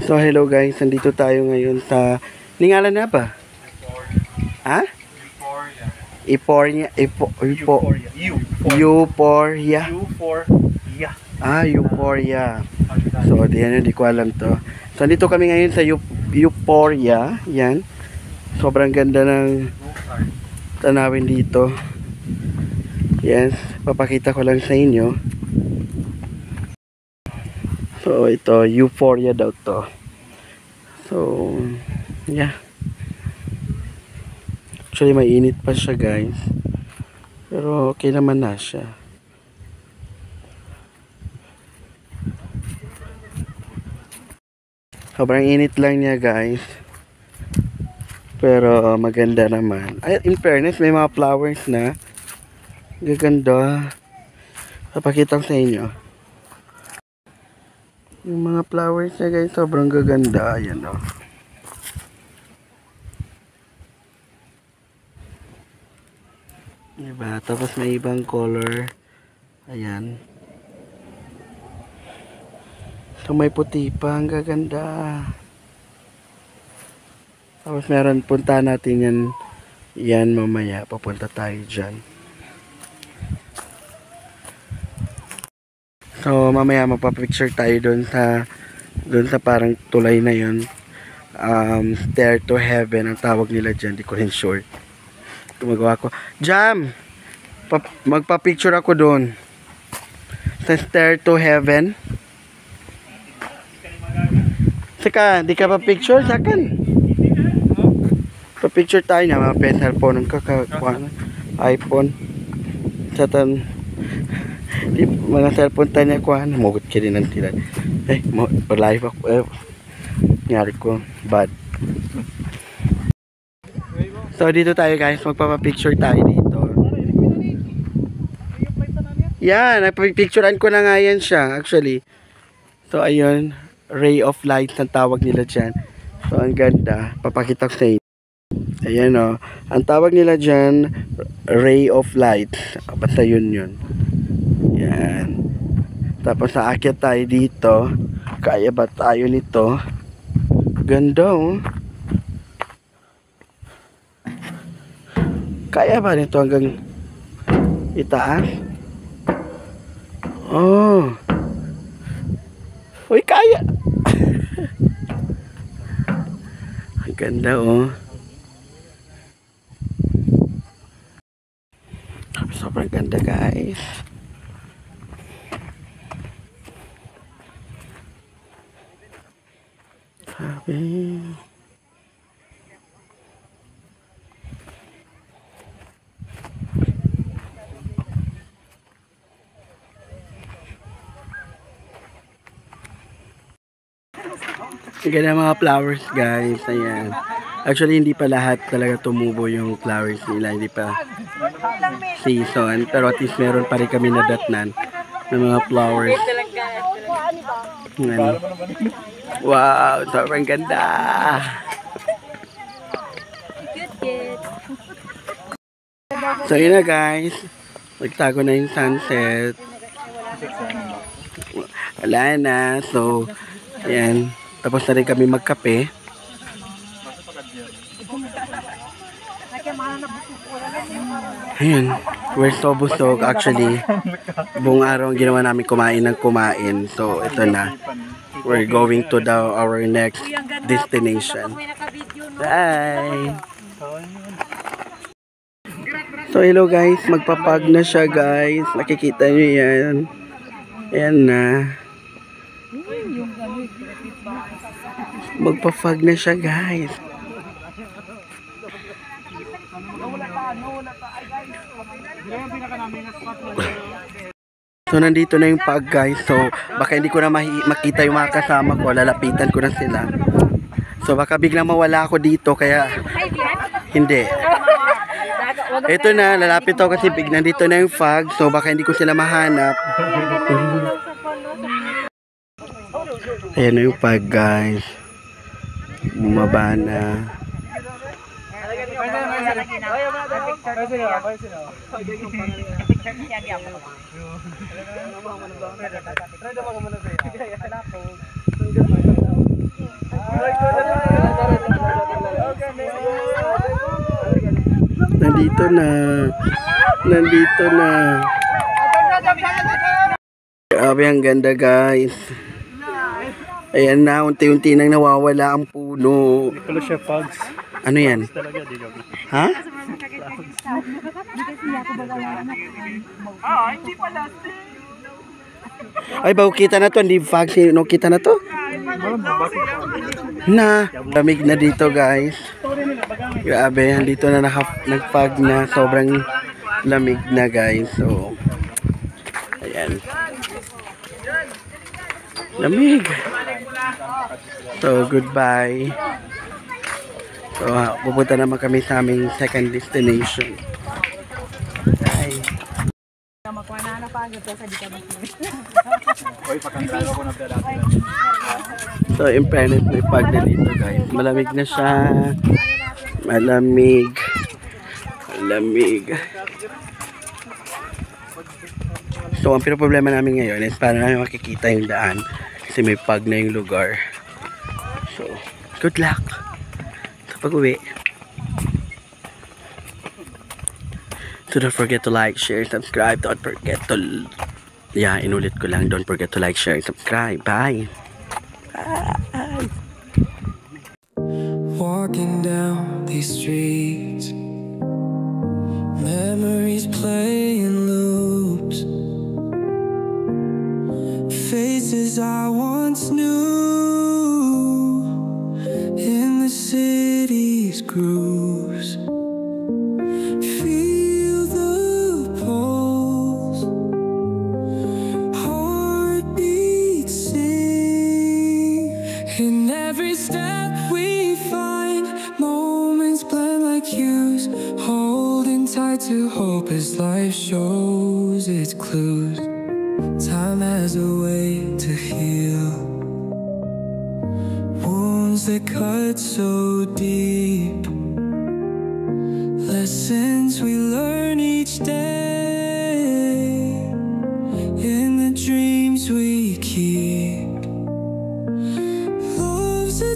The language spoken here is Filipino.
So hello guys, nandito tayo ngayon sa lingalan na ba? Ha? Euphoria. Euphoria. Euphoria. So diyan, hindi ko alam to. So nandito kami ngayon sa Euphoria. Yan. Sobrang ganda ng tanawin dito. Yan, papakita ko lang sa inyo. So ito, Euphoria daw to. So yeah. Actually mainit pa siya guys. Pero okay naman na siya. Sobrang init lang niya guys. Pero maganda naman. Ay, in fairness may mga flowers na. Gaganda. Papakita ko sa inyo. Yung mga flowers niya guys, sobrang gaganda. Ayan o. Diba? Tapos may ibang color. Ayan. So may puti pa. Ang gaganda. Tapos meron, punta natin yan. Yan mamaya. Papunta tayo dyan. So mamaya magpa-picture tayo doon sa parang tulay na yun. Stair to Heaven ang tawag nila dyan. Di ko rin sure. Tumagawa ko. Jam! Magpa-picture ako doon. Sa Stair to Heaven. Saka, di ka pa-picture? Sakan. Pa-picture tayo na. Mga pencil phone ng iPhone. Satan. Mga cellphone tayo niya kuha. Namugot ka rin ng tila. Live ako. Nangyari ko. Bad. So dito tayo guys. Magpapapicture tayo dito. Yan. Nagpapicturean ko na nga yan siya. Actually. So ayun. Ray of light ang tawag nila dyan. So ang ganda. Papakita ko sa inyo. Ayan o. Ang tawag nila dyan. Ray of light. Basta yun. Yan. Tapos naakyat tayo dito. Kaya ba tayo nito? Ganda oh. Kaya ba nito hanggang itaas? Oh. Uy, kaya. Ang ganda oh. Sobrang ganda guys. Sabi. Ganda mga flowers guys. Ayan. Actually hindi pa lahat talaga tumubo yung flowers nila. Hindi pa season. Pero at least meron pa rin kami nadatnan ng mga flowers. Ayan. Wow, sobrang ganda. So yun na guys. Magtago na yung sunset. Wala na. So ayan. Tapos na rin kami magkape. Ayan. We're so busog. Actually, buong araw ang ginawa namin kumain ng kumain. So ito na. We're going to our next destination. Bye! So hello guys, magpapag na siya guys. Nakikita nyo yan. Ayan na. Magpapag na siya guys. So nandito na yung pag guys. So baka hindi ko na makita yung mga kasama ko. Lalapitan ko na sila. So baka biglang mawala ako dito. Kaya hindi. Ito na. Lalapit ako kasi biglang dito na yung fog. So baka hindi ko sila mahanap. Ayan na yung pag guys. Bumaba na. Nandito na. Nandito na. Grabe, ang ganda guys. Ayan na, unti-unti nang nawawala ang puno. Ano yan? Ha? Ay, bago kita na to. Hindi fog. No, kita na to? Na. Lamig na dito guys. Grabe, dito na nag-fog na. Sobrang lamig na guys. So, ayan. Lamig. So, goodbye. So, pupunta naman kami sa aming second destination. Bye. So, in fairness, may pag na dito guys. Malamig na siya. Malamig. Malamig. So, ang problema namin ngayon is para namin makikita yung daan. Kasi may pag na yung lugar. So, good luck sa pag-uwi. So, don't forget to like, share, subscribe. Don't forget to... Yeah, inulit ko lang. Don't forget to like, share, subscribe. Bye! Bye! Walking down these streets, memories play in loops, faces I once knew in the city's grooves. Feel the pulse, heartbeat sing. In every step we find, moments blend like hues, holding tight to hope as life shows its clues. Time has a way to heal wounds that cut so deep, lessons we learn each day in the dreams we keep. Love's a